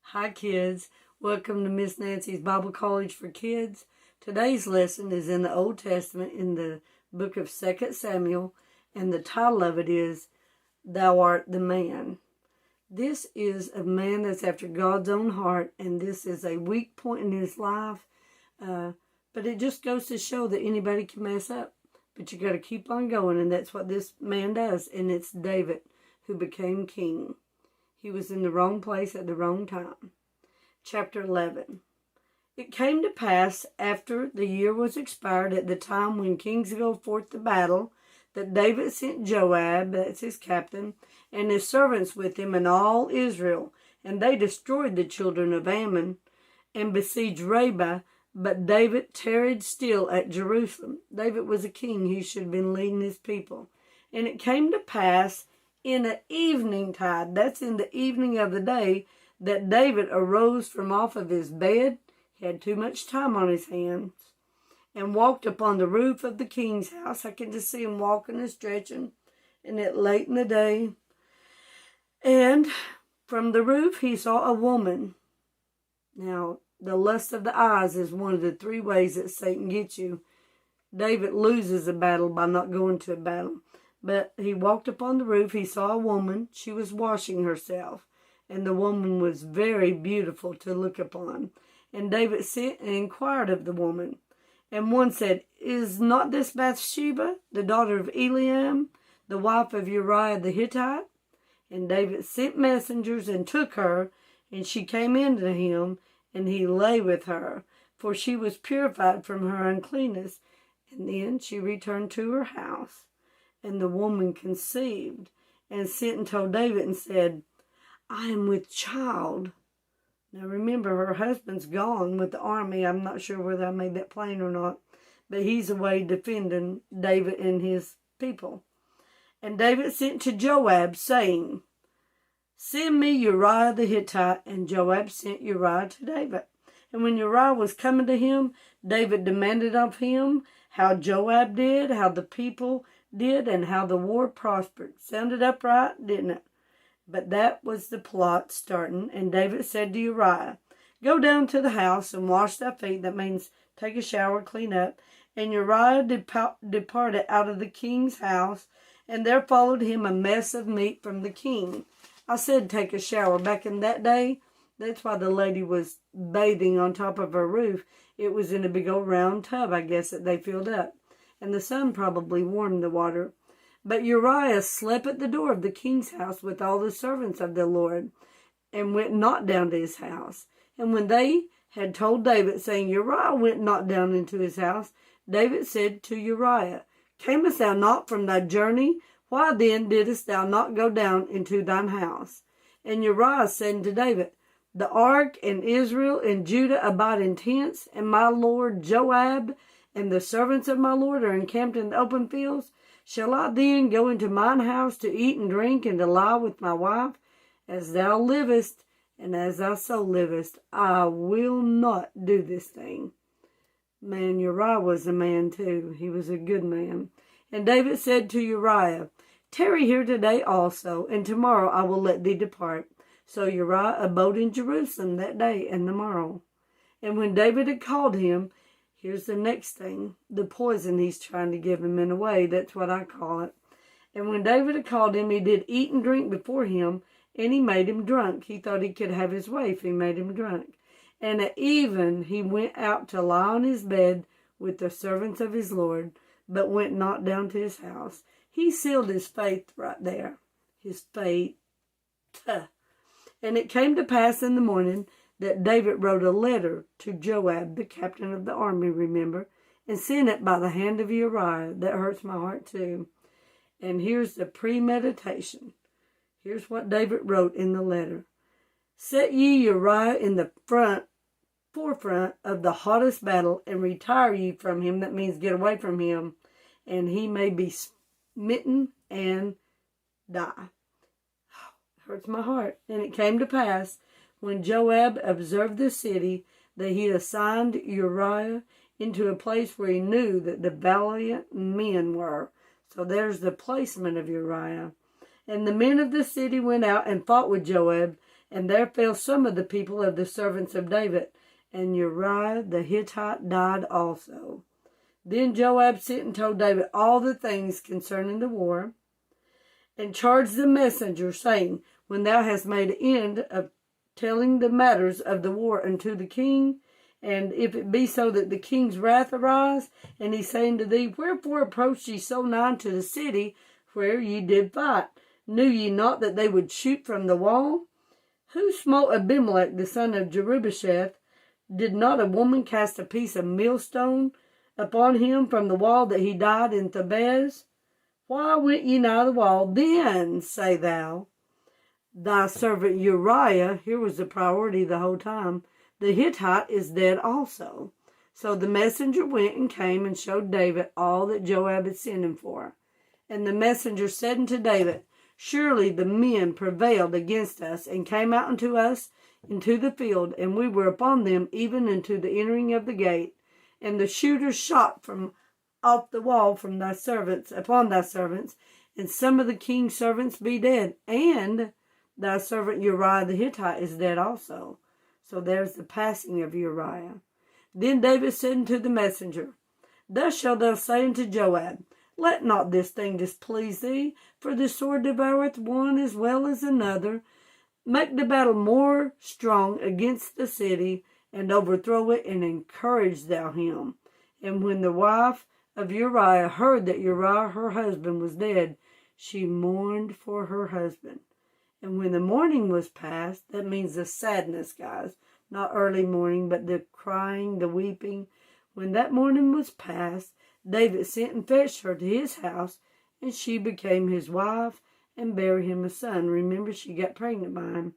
Hi, kids. Welcome to Miss Nancy's Bible College for Kids. Today's lesson is in the Old Testament in the book of 2 Samuel, and the title of it is, Thou Art the Man. This is a man that's after God's own heart, and this is a weak point in his life, but it just goes to show that anybody can mess up. But you got to keep on going, and that's what this man does, and it's David who became king. He was in the wrong place at the wrong time. Chapter 11. It came to pass, after the year was expired, at the time when kings go forth to battle, that David sent Joab, that's his captain, and his servants with him, and all Israel. And they destroyed the children of Ammon, and besieged Rabbah, but David tarried still at Jerusalem. David was a king. He should have been leading his people. And it came to pass, in the evening tide, that's in the evening of the day, that David arose from off of his bed, he had too much time on his hands, and walked upon the roof of the king's house. I can just see him walking and stretching, and it late in the day. And from the roof he saw a woman. Now, the lust of the eyes is one of the three ways that Satan gets you. David loses a battle by not going to a battle. But he walked upon the roof. He saw a woman. She was washing herself. And the woman was very beautiful to look upon. And David sent and inquired of the woman. And one said, Is not this Bathsheba, the daughter of Eliam, the wife of Uriah the Hittite? And David sent messengers and took her. And she came in to him, and he lay with her. For she was purified from her uncleanness. And then she returned to her house. And the woman conceived, and sent and told David and said, I am with child. Now remember, her husband's gone with the army. I'm not sure whether I made that plain or not, but he's away defending David and his people. And David sent to Joab, saying, Send me Uriah the Hittite. And Joab sent Uriah to David. And when Uriah was coming to him, David demanded of him how Joab did, how the people did, and how the war prospered. Sounded upright, didn't it? But that was the plot starting. And David said to Uriah, Go down to the house and wash thy feet. That means take a shower, clean up. And Uriah departed out of the king's house, and there followed him a mess of meat from the king. I said take a shower. Back in that day, that's why the lady was bathing on top of her roof. It was in a big old round tub, I guess, that they filled up. And the sun probably warmed the water. But Uriah slept at the door of the king's house with all the servants of the Lord, and went not down to his house. And when they had told David, saying, Uriah went not down into his house, David said to Uriah, Camest thou not from thy journey? Why then didst thou not go down into thine house? And Uriah said to David, The ark and Israel and Judah abide in tents, and my lord Joab and the servants of my lord are encamped in the open fields. Shall I then go into mine house to eat and drink and to lie with my wife? As thou livest, and as thy soul livest, I will not do this thing. Man, Uriah was a man too. He was a good man. And David said to Uriah, Tarry here today also, and tomorrow I will let thee depart. So Uriah abode in Jerusalem that day and the morrow. And when David had called him, here's the next thing, the poison he's trying to give him in a way. That's what I call it. And when David had called him, he did eat and drink before him, and he made him drunk. He thought he could have his way if he made him drunk. And at even he went out to lie on his bed with the servants of his Lord, but went not down to his house. He sealed his faith right there. His faith. And it came to pass in the morning that David wrote a letter to Joab, the captain of the army, remember, and sent it by the hand of Uriah. That hurts my heart too. And here's the premeditation. Here's what David wrote in the letter. Set ye Uriah in the forefront of the hottest battle, and retire ye from him. That means get away from him, and he may be smitten and die. Hurts my heart. And it came to pass, when Joab observed the city, that he assigned Uriah into a place where he knew that the valiant men were. So there's the placement of Uriah. And the men of the city went out and fought with Joab, And there fell some of the people of the servants of David, and Uriah the Hittite died also. Then Joab sent and told David all the things concerning the war, and charged the messenger, saying, when thou hast made an end of telling the matters of the war unto the king, and if it be so that the king's wrath arise, and he say unto thee, wherefore approached ye so nigh to the city where ye did fight? Knew ye not that they would shoot from the wall? Who smote Abimelech the son of Jerubbesheth? Did not a woman cast a piece of millstone upon him from the wall that he died in Thebez? Why went ye nigh the wall? Then say thou, thy servant Uriah, here was the priority the whole time, the Hittite is dead also. So the messenger went and came and showed David all that Joab had sent him for. And the messenger said unto David, surely the men prevailed against us, and came out unto us into the field, and we were upon them even into the entering of the gate. And the shooters shot from off the wall from thy servants upon thy servants, and some of the king's servants be dead, and thy servant Uriah the Hittite is dead also. So there's the passing of Uriah. Then David said unto the messenger, thus shalt thou say unto Joab, let not this thing displease thee, for the sword devoureth one as well as another. Make the battle more strong against the city, and overthrow it, and encourage thou him. And when the wife of Uriah heard that Uriah her husband was dead, she mourned for her husband. And when the mourning was past, that means the sadness, guys, not early morning, but the crying, the weeping. When that mourning was past, David sent and fetched her to his house, and she became his wife and bare him a son. Remember, she got pregnant by him.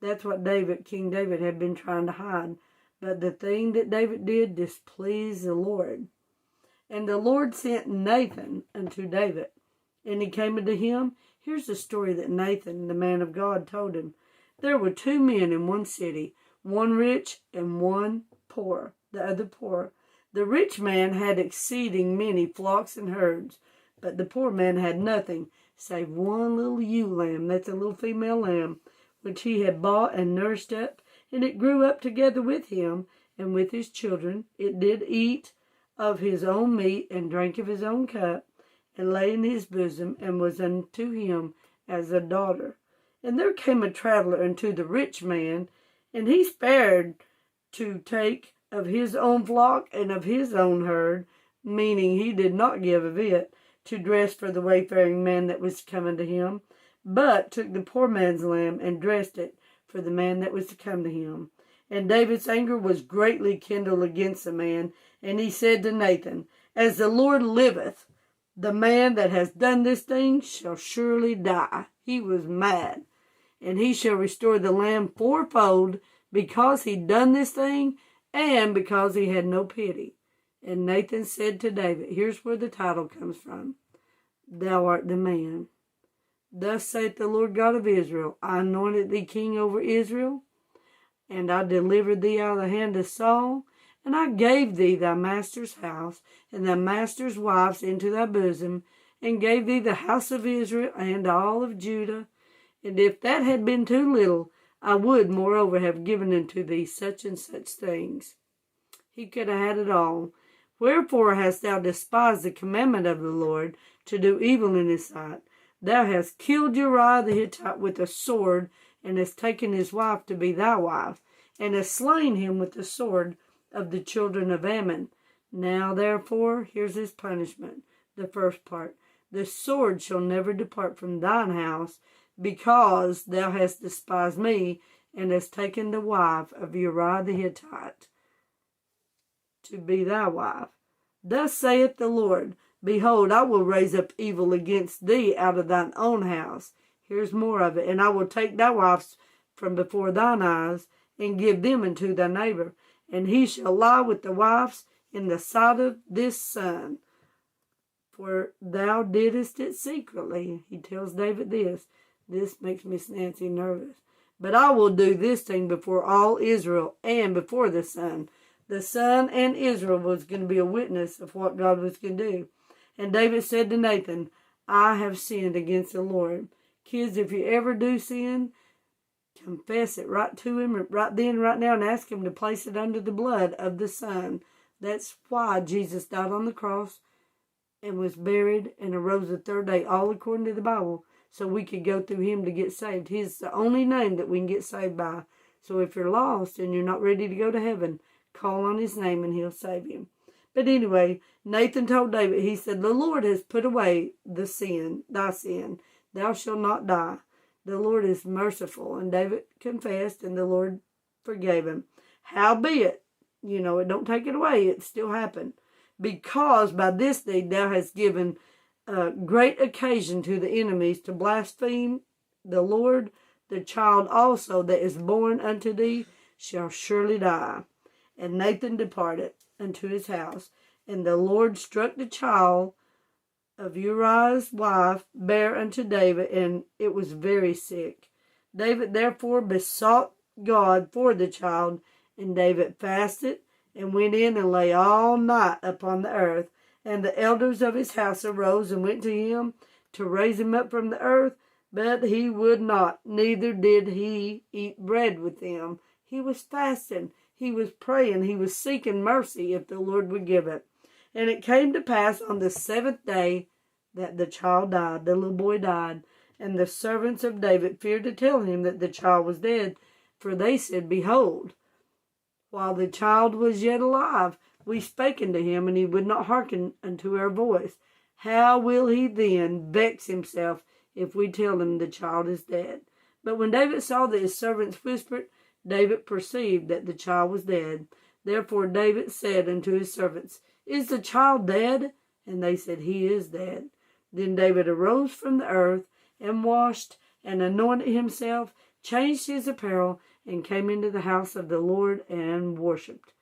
That's what King David had been trying to hide. But the thing that David did displeased the Lord. And the Lord sent Nathan unto David, and he came unto him. Here's the story that Nathan, the man of God, told him. There were two men in one city, one rich and one poor, the other poor. The rich man had exceeding many flocks and herds, but the poor man had nothing save one little ewe lamb, that's a little female lamb, which he had bought and nursed up, and it grew up together with him and with his children. It did eat of his own meat, and drank of his own cup, and lay in his bosom, and was unto him as a daughter. And there came a traveler unto the rich man, and he spared to take of his own flock and of his own herd, meaning he did not give of it to dress for the wayfaring man that was coming to him, but took the poor man's lamb and dressed it for the man that was to come to him. And David's anger was greatly kindled against the man, and he said to Nathan, as the Lord liveth, the man that has done this thing shall surely die. He was mad. And he shall restore the lamb fourfold, because he done this thing, and because he had no pity. And Nathan said to David, here's where the title comes from, thou art the man. Thus saith the Lord God of Israel, I anointed thee king over Israel, and I delivered thee out of the hand of Saul, and I gave thee thy master's house, and thy master's wives into thy bosom, and gave thee the house of Israel and all of Judah. And if that had been too little, I would moreover have given unto thee such and such things. He could have had it all. Wherefore hast thou despised the commandment of the Lord, to do evil in his sight? Thou hast killed Uriah the Hittite with a sword, and hast taken his wife to be thy wife, and hast slain him with the sword of the children of Ammon. Now therefore, here's his punishment, the first part. The sword shall never depart from thine house, because thou hast despised me, and hast taken the wife of Uriah the Hittite to be thy wife. Thus saith the Lord, behold, I will raise up evil against thee out of thine own house. Here's more of it. And I will take thy wives from before thine eyes, and give them unto thy neighbor, and he shall lie with the wives in the sight of this sun. For thou didst it secretly. He tells David this. This makes Miss Nancy nervous. But I will do this thing before all Israel and before the sun. The sun and Israel was going to be a witness of what God was going to do. And David said to Nathan, I have sinned against the Lord. Kids, if you ever do sin, confess it right to him, right then, right now, and ask him to place it under the blood of the Son. That's why Jesus died on the cross and was buried and arose the third day, all according to the Bible, so we could go through him to get saved. He's the only name that we can get saved by. So if you're lost and you're not ready to go to heaven, call on his name and he'll save you. But anyway, Nathan told David, he said, the Lord has put away thy sin. Thou shalt not die. The Lord is merciful. And David confessed, and the Lord forgave him. Howbeit, it don't take it away. It still happened. Because by this deed thou hast given great occasion to the enemies to blaspheme the Lord, the child also that is born unto thee shall surely die. And Nathan departed unto his house, and the Lord struck the child of Uriah's wife bare unto David, and it was very sick. David therefore besought God for the child, and David fasted and went in and lay all night upon the earth. And the elders of his house arose and went to him to raise him up from the earth, but he would not, neither did he eat bread with them. He was fasting, he was praying, he was seeking mercy if the Lord would give it. And it came to pass on the 7th day that the child died, the little boy died. And the servants of David feared to tell him that the child was dead, for they said, behold, while the child was yet alive, we spake unto him, and he would not hearken unto our voice. How will he then vex himself if we tell him the child is dead? But when David saw that his servants whispered, David perceived that the child was dead. Therefore David said unto his servants, is the child dead? And they said, he is dead. Then David arose from the earth, and washed, and anointed himself, changed his apparel, and came into the house of the Lord, and worshipped.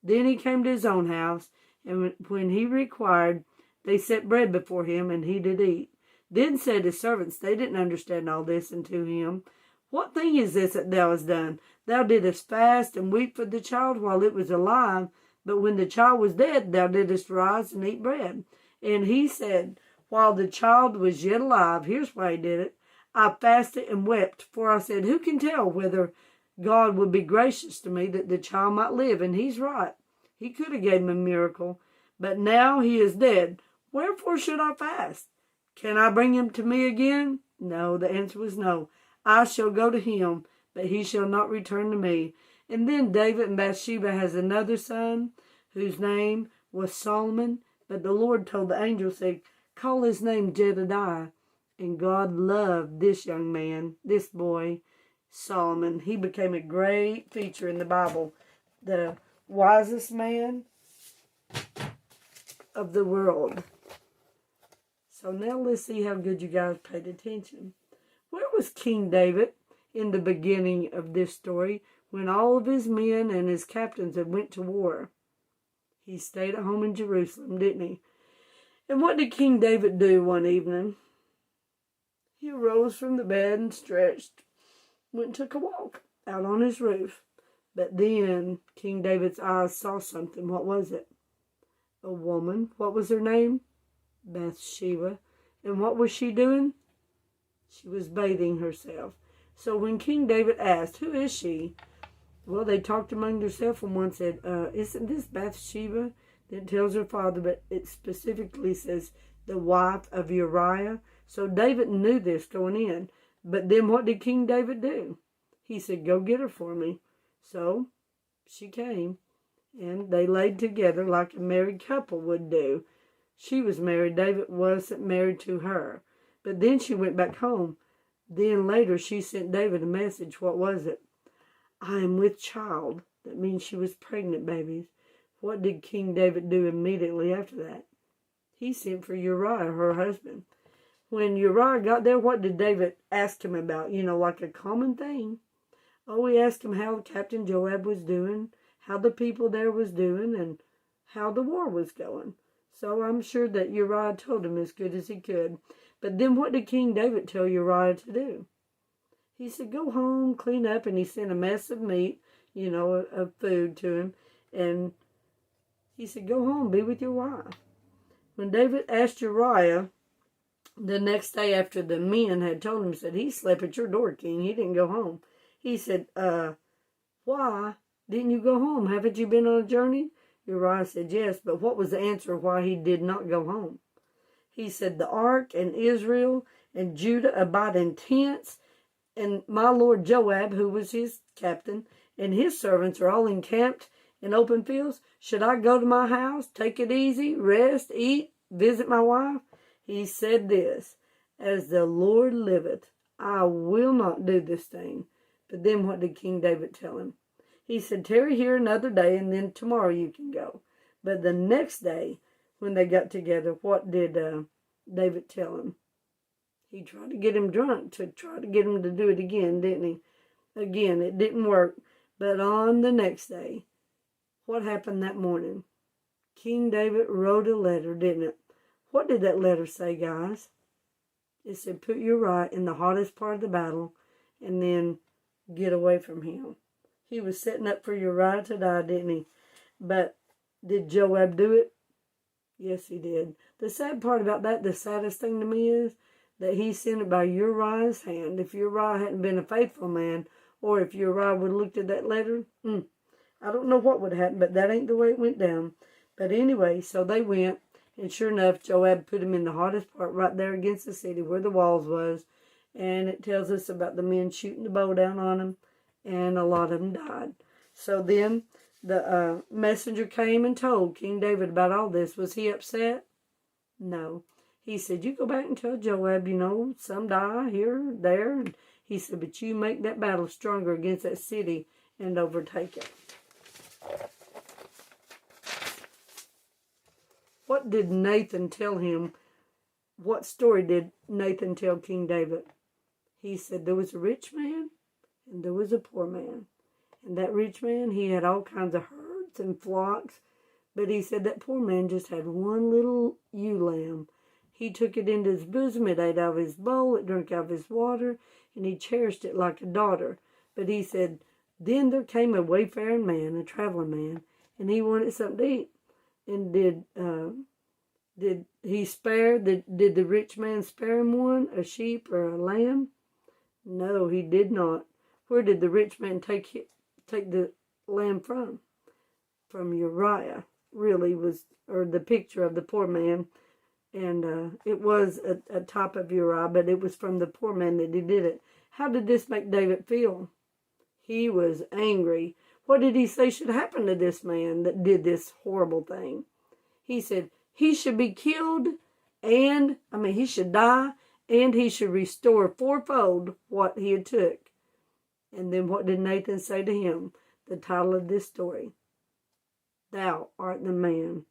Then he came to his own house, and when he required, they set bread before him, and he did eat. Then said his servants, they didn't understand all this, unto him, what thing is this that thou hast done? Thou didst fast and weep for the child while it was alive, but when the child was dead, thou didst rise and eat bread. And he said, while the child was yet alive, here's why he did it, I fasted and wept, for I said, who can tell whether God would be gracious to me that the child might live? And he's right. He could have gave him a miracle, but now he is dead. Wherefore should I fast? Can I bring him to me again? No, the answer was no. I shall go to him, but he shall not return to me. And then David and Bathsheba has another son, whose name was Solomon. But the Lord told the angel, said, call his name Jedediah. And God loved this young man, this boy, Solomon. He became a great feature in the Bible, the wisest man of the world. So now let's see how good you guys paid attention. Where was King David in the beginning of this story when all of his men and his captains had went to war? He stayed at home in Jerusalem, didn't he? And what did King David do one evening? He arose from the bed and stretched, went and took a walk out on his roof. But then King David's eyes saw something. What was it? A woman. What was her name? Bathsheba. And what was she doing? She was bathing herself. So when King David asked, who is she? Well, they talked among themselves, and one said, isn't this Bathsheba? That tells her father, but it specifically says the wife of Uriah. So David knew this going in. But then what did King David do? He said, go get her for me. So she came, and they laid together like a married couple would do. She was married. David wasn't married to her. But then she went back home. Then later she sent David a message. What was it? I am with child. That means she was pregnant, babies. What did King David do immediately after that? He sent for Uriah, her husband. When Uriah got there, what did David ask him about? Like a common thing. Oh, he asked him how Captain Joab was doing, how the people there was doing, and how the war was going. So I'm sure that Uriah told him as good as he could. But then what did King David tell Uriah to do? He said, go home, clean up, and he sent a mess of meat, of food to him. And he said, go home, be with your wife. When David asked Uriah the next day after the men had told him, said, he slept at your door, King. He didn't go home. He said, why didn't you go home? Haven't you been on a journey? Uriah said, yes, but what was the answer why he did not go home? He said, the ark and Israel and Judah abide in tents, and my lord Joab, who was his captain, and his servants are all encamped in open fields. Should I go to my house, take it easy, rest, eat, visit my wife? He said this, as the Lord liveth, I will not do this thing. But then what did King David tell him? He said, tarry here another day, and then tomorrow you can go. But the next day, when they got together, what did David tell him? He tried to get him drunk to try to get him to do it again, didn't he? Again, it didn't work. But on the next day, what happened that morning? King David wrote a letter, didn't it? What did that letter say, guys? It said, put Uriah in the hottest part of the battle and then get away from him. He was setting up for Uriah to die, didn't he? But did Joab do it? Yes, he did. The sad part about that, the saddest thing to me is that he sent it by Uriah's hand. If Uriah hadn't been a faithful man, or if Uriah would have looked at that letter, I don't know what would happen, but that ain't the way it went down. But anyway, so they went, and sure enough, Joab put him in the hottest part right there against the city where the walls was, and it tells us about the men shooting the bow down on him, and a lot of them died. So then the messenger came and told King David about all this. Was he upset? No. He said, you go back and tell Joab, some die here, there. And he said, but you make that battle stronger against that city and overtake it. What did Nathan tell him? What story did Nathan tell King David? He said there was a rich man and there was a poor man. And that rich man, he had all kinds of herds and flocks. But he said that poor man just had one little ewe lamb. He took it into his bosom, it ate out of his bowl, it drank out of his water, and he cherished it like a daughter. But he said, then there came a wayfaring man, a traveling man, and he wanted something to eat. And did he spare, did the rich man spare him one, a sheep or a lamb? No, he did not. Where did the rich man take the lamb from? From Uriah, really was, or the picture of the poor man. And it was a top of Uriah, but it was from the poor man that he did it. How did this make David feel? He was angry. What did he say should happen to this man that did this horrible thing? He said he should be killed he should die, and he should restore fourfold what he had took. And then what did Nathan say to him? The title of this story, Thou art the man.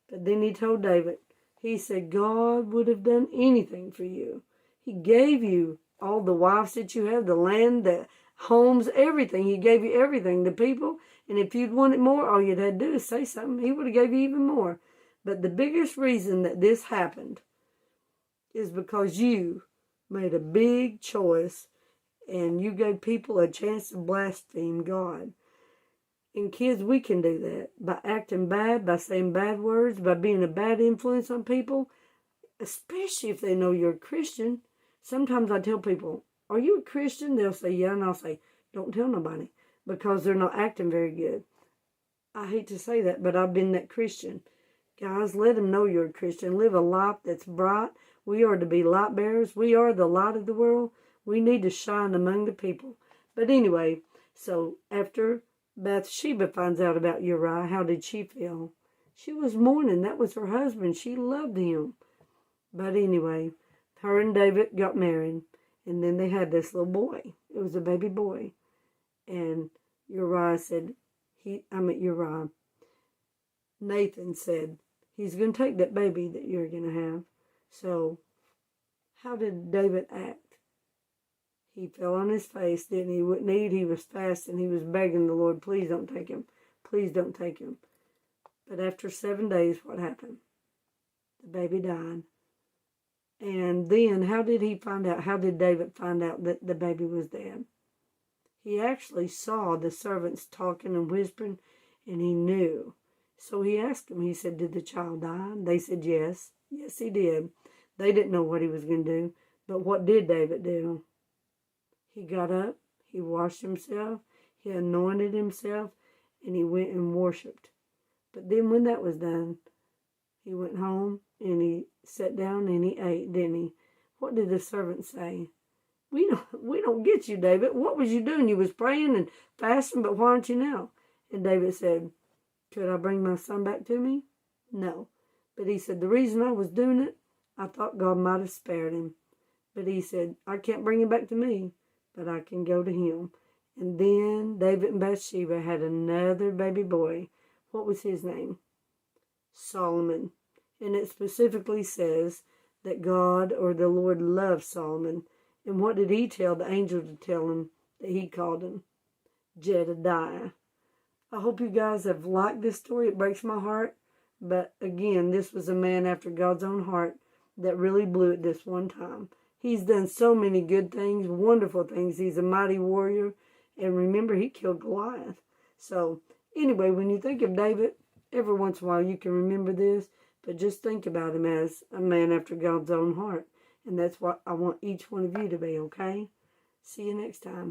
But then he told David, he said, God would have done anything for you. He gave you all the wives that you have, the land, the homes, everything. He gave you everything, the people. And if you'd wanted more, all you'd have to do is say something. He would have gave you even more. But the biggest reason that this happened is because you made a big choice and you gave people a chance to blaspheme God. And kids, we can do that by acting bad, by saying bad words, by being a bad influence on people, especially if they know you're a Christian. Sometimes I tell people, are you a Christian? They'll say, yeah, and I'll say, don't tell nobody, because they're not acting very good. I hate to say that, but I've been that Christian. Guys, let them know you're a Christian. Live a life that's bright. We are to be light bearers. We are the light of the world. We need to shine among the people. But anyway, so after Bathsheba finds out about Uriah, how did she feel? She was mourning. That was her husband. She loved him. But anyway, her and David got married. And then they had this little boy. It was a baby boy. And Nathan said, he's going to take that baby that you're going to have. So, how did David act? He fell on his face, didn't he? He wouldn't eat. He was fasting. He was begging the Lord, please don't take him. Please don't take him. But after 7 days, what happened? The baby died. And then, how did he find out? How did David find out that the baby was dead? He actually saw the servants talking and whispering, and he knew. So he asked them, he said, did the child die? And they said, yes. Yes, he did. They didn't know what he was going to do. But what did David do? He got up, He washed himself, he anointed himself, and he went and worshiped. But then when that was done, he went home and he sat down and he ate, didn't he? What did the servant say? We don't get you, David. What was you doing? You was praying and fasting, but why aren't you now? And David said, could I bring my son back to me? No. But he said, the reason I was doing it, I thought God might have spared him. But he said, I can't bring him back to me, but I can go to him. And then David and Bathsheba had another baby boy. What was his name? Solomon. And it specifically says that God or the Lord loved Solomon. And what did he tell the angel to tell him that he called him? Jedediah. I hope you guys have liked this story. It breaks my heart. But again, this was a man after God's own heart that really blew it this one time. He's done so many good things, wonderful things. He's a mighty warrior. And remember, he killed Goliath. So anyway, when you think of David, every once in a while you can remember this. But just think about him as a man after God's own heart. And that's what I want each one of you to be, okay? See you next time.